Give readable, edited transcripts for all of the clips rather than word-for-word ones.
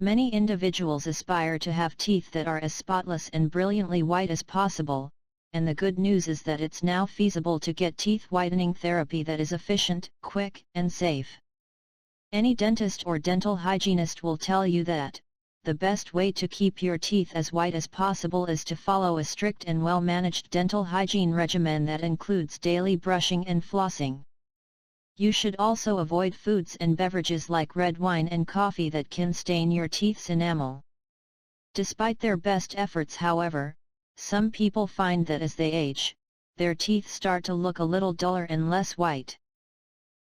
Many individuals aspire to have teeth that are as spotless and brilliantly white as possible, and the good news is that it's now feasible to get teeth whitening therapy that is efficient, quick, and safe. Any dentist or dental hygienist will tell you that the best way to keep your teeth as white as possible is to follow a strict and well-managed dental hygiene regimen that includes daily brushing and flossing. You should also avoid foods and beverages like red wine and coffee that can stain your teeth's enamel. Despite their best efforts, however, some people find that as they age, their teeth start to look a little duller and less white.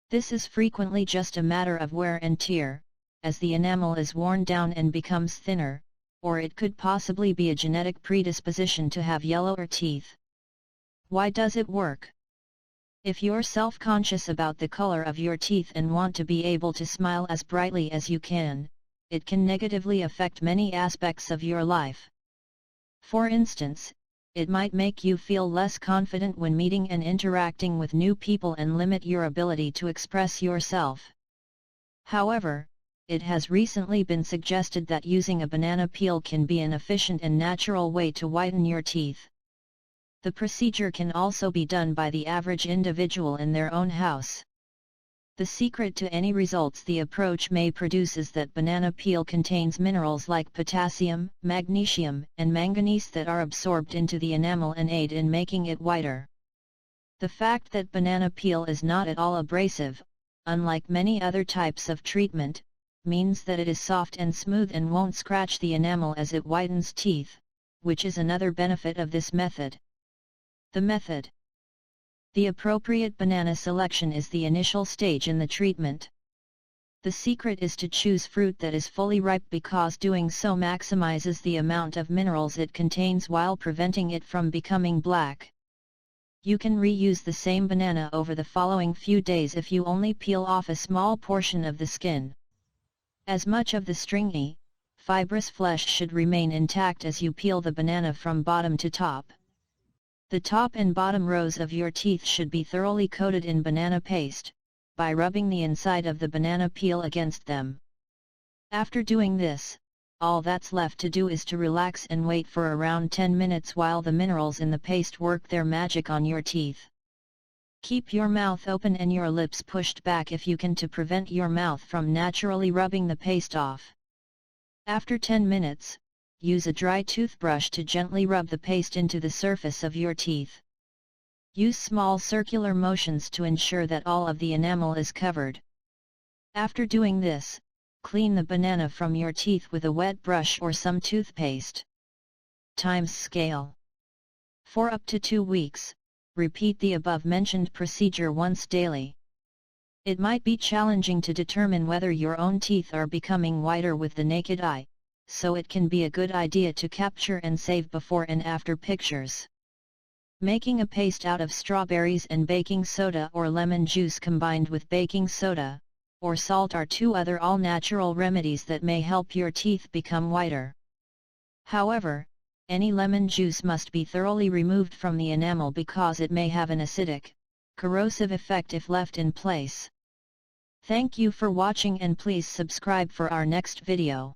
This is frequently just a matter of wear and tear, as the enamel is worn down and becomes thinner, or it could possibly be a genetic predisposition to have yellower teeth. Why does it work? If you're self-conscious about the color of your teeth and want to be able to smile as brightly as you can, it can negatively affect many aspects of your life. For instance, it might make you feel less confident when meeting and interacting with new people and limit your ability to express yourself. However, it has recently been suggested that using a banana peel can be an efficient and natural way to whiten your teeth. The procedure can also be done by the average individual in their own house. The secret to any results the approach may produce is that banana peel contains minerals like potassium, magnesium, and manganese that are absorbed into the enamel and aid in making it whiter. The fact that banana peel is not at all abrasive, unlike many other types of treatment, means that it is soft and smooth and won't scratch the enamel as it whitens teeth, which is another benefit of this method. The method. The appropriate banana selection is the initial stage in the treatment. The secret is to choose fruit that is fully ripe because doing so maximizes the amount of minerals it contains while preventing it from becoming black. You can reuse the same banana over the following few days if you only peel off a small portion of the skin. As much of the stringy, fibrous flesh should remain intact as you peel the banana from bottom to top. The top and bottom rows of your teeth should be thoroughly coated in banana paste, by rubbing the inside of the banana peel against them. After doing this, all that's left to do is to relax and wait for around 10 minutes while the minerals in the paste work their magic on your teeth. Keep your mouth open and your lips pushed back if you can to prevent your mouth from naturally rubbing the paste off. After 10 minutes, use a dry toothbrush to gently rub the paste into the surface of your teeth. Use small circular motions to ensure that all of the enamel is covered. After doing this, clean the banana from your teeth with a wet brush or some toothpaste. Times scale. For up to 2 weeks, repeat the above-mentioned procedure once daily. It might be challenging to determine whether your own teeth are becoming whiter with the naked eye, so it can be a good idea to capture and save before and after pictures. Making a paste out of strawberries and baking soda or lemon juice combined with baking soda or salt are 2 other all-natural remedies that may help your teeth become whiter. However, any lemon juice must be thoroughly removed from the enamel because it may have an acidic, corrosive effect if left in place. Thank you for watching and please subscribe for our next video.